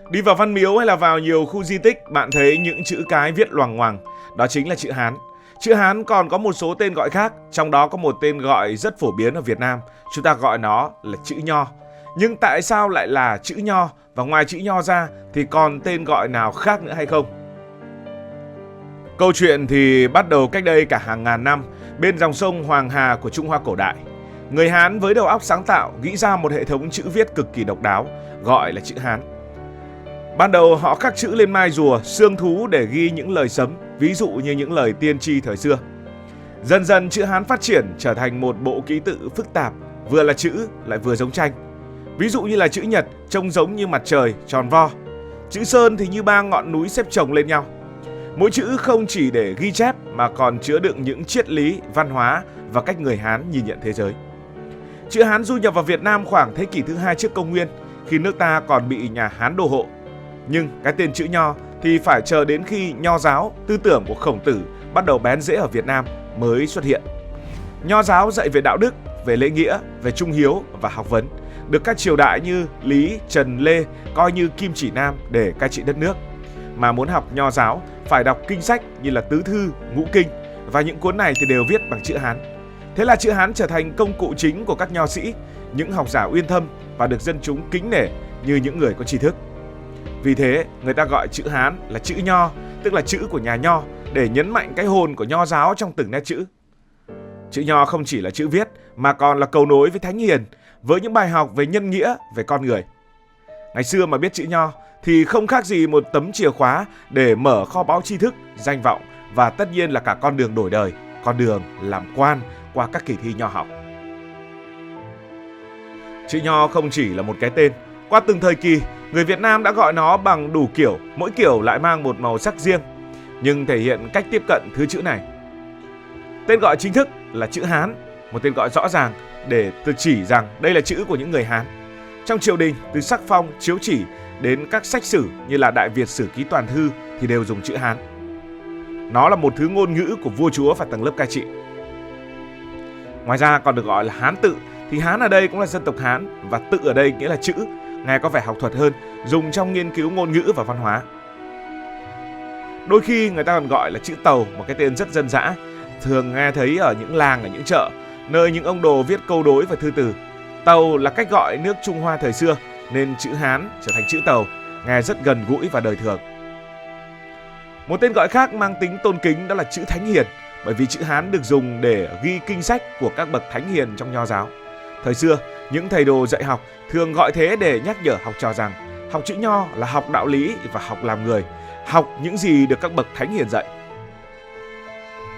Đi vào Văn Miếu hay là vào nhiều khu di tích, bạn thấy những chữ cái viết loằng ngoằng, đó chính là chữ Hán. Chữ Hán còn có một số tên gọi khác, trong đó có một tên gọi rất phổ biến ở Việt Nam, chúng ta gọi nó là chữ Nho. Nhưng tại sao lại là chữ Nho, và ngoài chữ Nho ra thì còn tên gọi nào khác nữa hay không? Câu chuyện thì bắt đầu cách đây cả hàng ngàn năm, bên dòng sông Hoàng Hà của Trung Hoa cổ đại. Người Hán với đầu óc sáng tạo nghĩ ra một hệ thống chữ viết cực kỳ độc đáo, gọi là chữ Hán. Ban đầu họ khắc chữ lên mai rùa, xương thú để ghi những lời sấm, ví dụ như những lời tiên tri thời xưa. Dần dần chữ Hán phát triển trở thành một bộ ký tự phức tạp, vừa là chữ lại vừa giống tranh. Ví dụ như là chữ Nhật trông giống như mặt trời, tròn vo. Chữ Sơn thì như ba ngọn núi xếp chồng lên nhau. Mỗi chữ không chỉ để ghi chép mà còn chứa đựng những triết lý, văn hóa và cách người Hán nhìn nhận thế giới. Chữ Hán du nhập vào Việt Nam khoảng thế kỷ thứ 2 trước công nguyên, khi nước ta còn bị nhà Hán đô hộ. Nhưng cái tên chữ Nho thì phải chờ đến khi Nho giáo, tư tưởng của Khổng Tử bắt đầu bén rễ ở Việt Nam mới xuất hiện. Nho giáo dạy về đạo đức, về lễ nghĩa, về trung hiếu và học vấn, được các triều đại như Lý, Trần, Lê coi như kim chỉ nam để cai trị đất nước. Mà muốn học Nho giáo phải đọc kinh sách như là Tứ Thư, Ngũ Kinh, và những cuốn này thì đều viết bằng chữ Hán. Thế là chữ Hán trở thành công cụ chính của các nho sĩ, những học giả uyên thâm và được dân chúng kính nể như những người có tri thức. Vì thế, người ta gọi chữ Hán là chữ Nho, tức là chữ của nhà Nho, để nhấn mạnh cái hồn của Nho giáo trong từng nét chữ. Chữ Nho không chỉ là chữ viết mà còn là cầu nối với Thánh Hiền, với những bài học về nhân nghĩa, về con người. Ngày xưa mà biết chữ Nho thì không khác gì một tấm chìa khóa để mở kho báu tri thức, danh vọng và tất nhiên là cả con đường đổi đời, con đường làm quan qua các kỳ thi nho học. Chữ Nho không chỉ là một cái tên. Qua từng thời kỳ, người Việt Nam đã gọi nó bằng đủ kiểu, mỗi kiểu lại mang một màu sắc riêng, nhưng thể hiện cách tiếp cận thứ chữ này. Tên gọi chính thức là chữ Hán, một tên gọi rõ ràng để chỉ rằng đây là chữ của những người Hán. Trong triều đình, từ sắc phong, chiếu chỉ đến các sách sử như là Đại Việt Sử Ký Toàn Thư thì đều dùng chữ Hán. Nó là một thứ ngôn ngữ của vua chúa và tầng lớp cai trị. Ngoài ra còn được gọi là Hán tự, thì Hán ở đây cũng là dân tộc Hán, và tự ở đây nghĩa là chữ, nghe có vẻ học thuật hơn, dùng trong nghiên cứu ngôn ngữ và văn hóa. Đôi khi người ta còn gọi là chữ Tàu, một cái tên rất dân dã, thường nghe thấy ở những làng, ở những chợ, nơi những ông đồ viết câu đối và thư từ. Tàu là cách gọi nước Trung Hoa thời xưa, nên chữ Hán trở thành chữ Tàu, nghe rất gần gũi và đời thường. Một tên gọi khác mang tính tôn kính đó là chữ Thánh Hiền, bởi vì chữ Hán được dùng để ghi kinh sách của các bậc thánh hiền trong Nho giáo. Thời xưa, những thầy đồ dạy học thường gọi thế để nhắc nhở học trò rằng học chữ Nho là học đạo lý và học làm người, học những gì được các bậc thánh hiền dạy.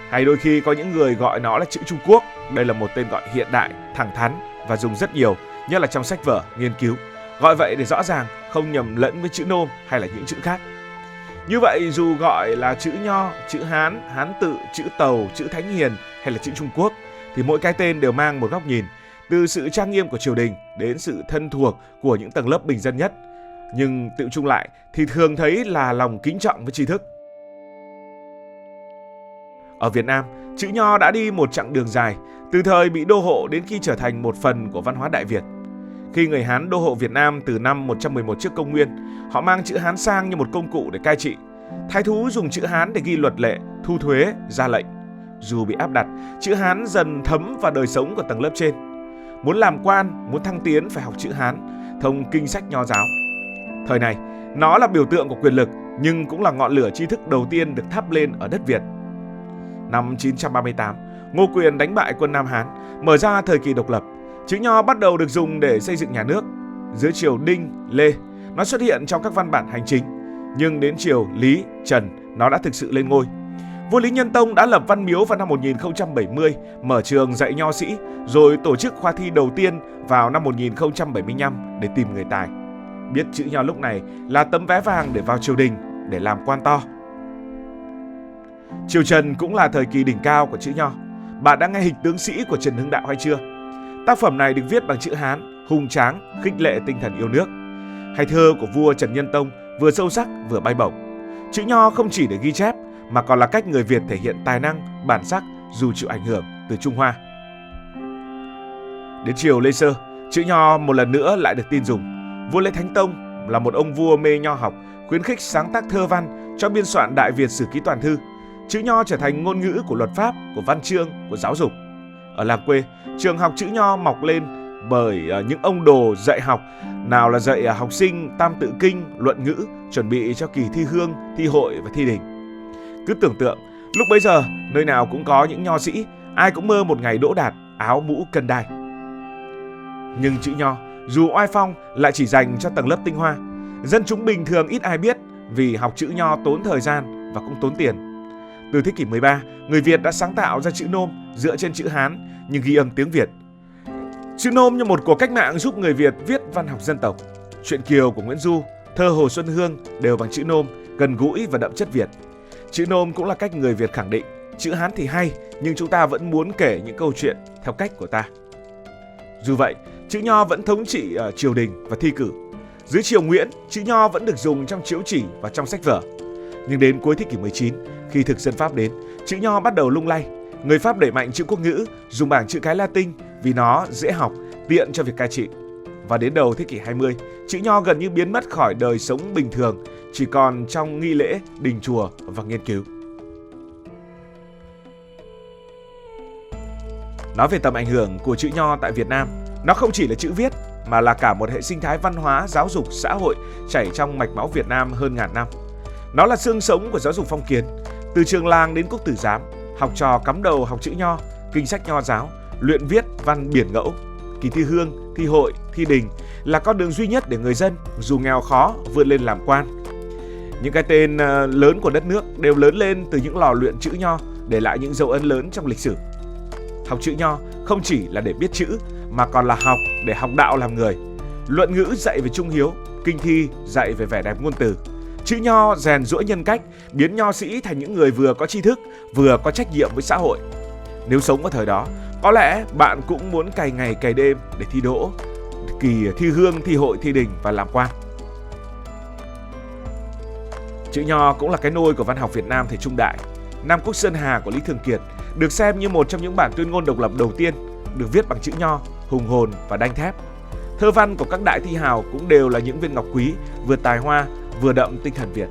Hay đôi khi có những người gọi nó là chữ Trung Quốc. Đây là một tên gọi hiện đại, thẳng thắn và dùng rất nhiều, nhất là trong sách vở, nghiên cứu. Gọi vậy để rõ ràng, không nhầm lẫn với chữ Nôm hay là những chữ khác. Như vậy, dù gọi là chữ Nho, chữ Hán, Hán tự, chữ Tàu, chữ Thánh Hiền hay là chữ Trung Quốc, thì mỗi cái tên đều mang một góc nhìn, từ sự trang nghiêm của triều đình đến sự thân thuộc của những tầng lớp bình dân nhất. Nhưng tự chung lại thì thường thấy là lòng kính trọng với tri thức. Ở Việt Nam, chữ Nho đã đi một chặng đường dài, từ thời bị đô hộ đến khi trở thành một phần của văn hóa Đại Việt. Khi người Hán đô hộ Việt Nam từ năm 111 trước công nguyên, họ mang chữ Hán sang như một công cụ để cai trị. Thái thú dùng chữ Hán để ghi luật lệ, thu thuế, ra lệnh. Dù bị áp đặt, chữ Hán dần thấm vào đời sống của tầng lớp trên. Muốn làm quan, muốn thăng tiến phải học chữ Hán, thông kinh sách Nho giáo. Thời này, nó là biểu tượng của quyền lực, nhưng cũng là ngọn lửa tri thức đầu tiên được thắp lên ở đất Việt. Năm 938, Ngô Quyền đánh bại quân Nam Hán, mở ra thời kỳ độc lập. Chữ Nho bắt đầu được dùng để xây dựng nhà nước. Dưới triều Đinh, Lê, nó xuất hiện trong các văn bản hành chính, nhưng đến triều Lý, Trần, nó đã thực sự lên ngôi. Vua Lý Nhân Tông đã lập Văn Miếu vào năm 1070, mở trường dạy nho sĩ, rồi tổ chức khoa thi đầu tiên vào năm 1075 để tìm người tài. Biết chữ Nho lúc này là tấm vé vàng để vào triều đình, để làm quan to. Triều Trần cũng là thời kỳ đỉnh cao của chữ Nho. Bạn đã nghe Hịch Tướng Sĩ của Trần Hưng Đạo hay chưa? Tác phẩm này được viết bằng chữ Hán, hùng tráng, khích lệ tinh thần yêu nước. Hay thơ của vua Trần Nhân Tông, vừa sâu sắc vừa bay bổng. Chữ Nho không chỉ để ghi chép mà còn là cách người Việt thể hiện tài năng, bản sắc dù chịu ảnh hưởng từ Trung Hoa. Đến triều Lê Sơ, chữ Nho một lần nữa lại được tin dùng. Vua Lê Thánh Tông là một ông vua mê nho học, khuyến khích sáng tác thơ văn cho biên soạn Đại Việt Sử Ký Toàn Thư. Chữ nho trở thành ngôn ngữ của luật pháp, của văn chương, của giáo dục. Ở làng quê, trường học chữ nho mọc lên bởi những ông đồ dạy học, nào là dạy học sinh tam tự kinh, luận ngữ, chuẩn bị cho kỳ thi hương, thi hội và thi đình. Cứ tưởng tượng, lúc bấy giờ, nơi nào cũng có những nho sĩ, ai cũng mơ một ngày đỗ đạt, áo mũ cân đai. Nhưng chữ nho, dù oai phong, lại chỉ dành cho tầng lớp tinh hoa. Dân chúng bình thường ít ai biết vì học chữ nho tốn thời gian và cũng tốn tiền. Từ thế kỷ 13, người Việt đã sáng tạo ra chữ nôm dựa trên chữ Hán nhưng ghi âm tiếng Việt. Chữ nôm như một cuộc cách mạng giúp người Việt viết văn học dân tộc. Truyện Kiều của Nguyễn Du, thơ Hồ Xuân Hương đều bằng chữ nôm, gần gũi và đậm chất Việt. Chữ nôm cũng là cách người Việt khẳng định chữ Hán thì hay, nhưng chúng ta vẫn muốn kể những câu chuyện theo cách của ta. Dù vậy, chữ nho vẫn thống trị ở triều đình và thi cử. Dưới triều Nguyễn, chữ nho vẫn được dùng trong chiếu chỉ và trong sách vở. Nhưng đến cuối thế kỷ 19, khi thực dân Pháp đến, chữ nho bắt đầu lung lay. Người Pháp đẩy mạnh chữ quốc ngữ, dùng bảng chữ cái Latin vì nó dễ học, tiện cho việc cai trị. Và đến đầu thế kỷ 20, chữ nho gần như biến mất khỏi đời sống bình thường, chỉ còn trong nghi lễ, đình chùa và nghiên cứu. Nói về tầm ảnh hưởng của chữ nho tại Việt Nam, nó không chỉ là chữ viết mà là cả một hệ sinh thái văn hóa, giáo dục, xã hội chảy trong mạch máu Việt Nam hơn ngàn năm. Nó là xương sống của giáo dục phong kiến, từ trường làng đến quốc tử giám, học trò cắm đầu học chữ nho, kinh sách nho giáo, luyện viết văn biển ngẫu. Kỳ thi hương, thi hội, thi đình là con đường duy nhất để người dân dù nghèo khó vươn lên làm quan. Những cái tên lớn của đất nước đều lớn lên từ những lò luyện chữ nho, để lại những dấu ấn lớn trong lịch sử. Học chữ nho không chỉ là để biết chữ mà còn là học để học đạo làm người. Luận ngữ dạy về trung hiếu, kinh thi dạy về vẻ đẹp ngôn từ. Chữ nho rèn giũa nhân cách, biến nho sĩ thành những người vừa có tri thức, vừa có trách nhiệm với xã hội. Nếu sống vào thời đó, có lẽ bạn cũng muốn cày ngày cày đêm để thi đỗ, kỳ thi hương, thi hội, thi đình và làm quan. Chữ nho cũng là cái nôi của văn học Việt Nam thời trung đại. Nam Quốc Sơn Hà của Lý Thường Kiệt được xem như một trong những bản tuyên ngôn độc lập đầu tiên, được viết bằng chữ nho, hùng hồn và đanh thép. Thơ văn của các đại thi hào cũng đều là những viên ngọc quý, vừa tài hoa, vừa đậm tinh thần Việt.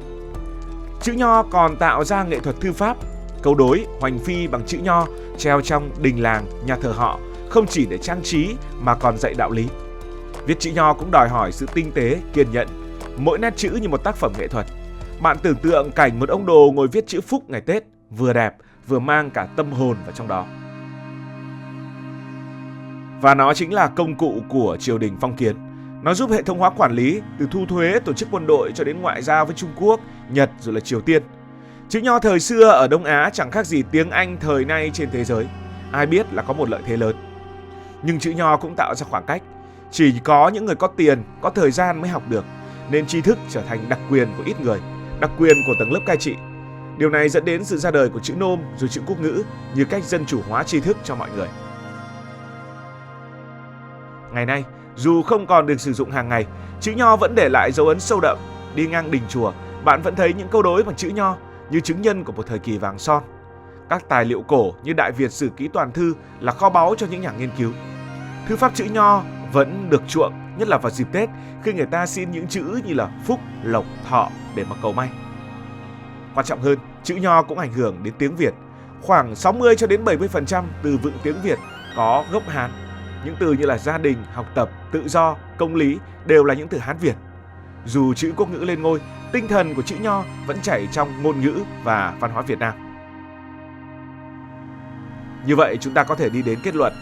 Chữ nho còn tạo ra nghệ thuật thư pháp, câu đối, hoành phi bằng chữ nho treo trong đình làng, nhà thờ họ, không chỉ để trang trí mà còn dạy đạo lý. Viết chữ nho cũng đòi hỏi sự tinh tế, kiên nhẫn, mỗi nét chữ như một tác phẩm nghệ thuật. Bạn tưởng tượng cảnh một ông đồ ngồi viết chữ phúc ngày Tết, vừa đẹp, vừa mang cả tâm hồn vào trong đó. Và nó chính là công cụ của triều đình phong kiến. Nó giúp hệ thống hóa quản lý, từ thu thuế, tổ chức quân đội cho đến ngoại giao với Trung Quốc, Nhật rồi là Triều Tiên. Chữ nho thời xưa ở Đông Á chẳng khác gì tiếng Anh thời nay trên thế giới. Ai biết là có một lợi thế lớn. Nhưng chữ nho cũng tạo ra khoảng cách. Chỉ có những người có tiền, có thời gian mới học được, nên tri thức trở thành đặc quyền của ít người, đặc quyền của tầng lớp cai trị. Điều này dẫn đến sự ra đời của chữ nôm rồi chữ quốc ngữ như cách dân chủ hóa tri thức cho mọi người. Ngày nay, dù không còn được sử dụng hàng ngày, chữ nho vẫn để lại dấu ấn sâu đậm. Đi ngang đình chùa, bạn vẫn thấy những câu đối bằng chữ nho như chứng nhân của một thời kỳ vàng son. Các tài liệu cổ như Đại Việt Sử Ký Toàn Thư là kho báu cho những nhà nghiên cứu. Thư pháp chữ nho vẫn được chuộng, nhất là vào dịp Tết khi người ta xin những chữ như là phúc, lộc, thọ để mà cầu may. Quan trọng hơn, chữ nho cũng ảnh hưởng đến tiếng Việt. Khoảng 60 cho đến 70% từ vựng tiếng Việt có gốc Hán. Những từ như là gia đình, học tập, tự do, công lý đều là những từ Hán Việt. Dù chữ quốc ngữ lên ngôi, tinh thần của chữ nho vẫn chảy trong ngôn ngữ và văn hóa Việt Nam. Như vậy chúng ta có thể đi đến kết luận,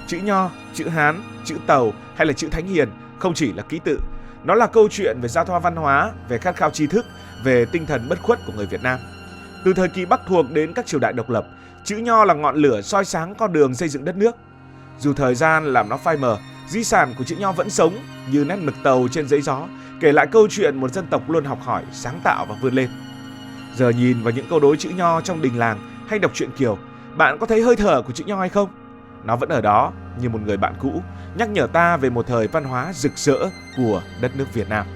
chữ nho, chữ Hán, chữ Tàu hay là chữ Thánh Hiền không chỉ là ký tự. Nó là câu chuyện về giao thoa văn hóa, về khát khao tri thức, về tinh thần bất khuất của người Việt Nam. Từ thời kỳ Bắc thuộc đến các triều đại độc lập, chữ nho là ngọn lửa soi sáng con đường xây dựng đất nước. Dù thời gian làm nó phai mờ, di sản của chữ nho vẫn sống như nét mực tàu trên giấy gió, kể lại câu chuyện một dân tộc luôn học hỏi, sáng tạo và vươn lên. Giờ nhìn vào những câu đối chữ nho trong đình làng hay đọc truyện Kiều, bạn có thấy hơi thở của chữ nho hay không? Nó vẫn ở đó như một người bạn cũ, nhắc nhở ta về một thời văn hóa rực rỡ của đất nước Việt Nam.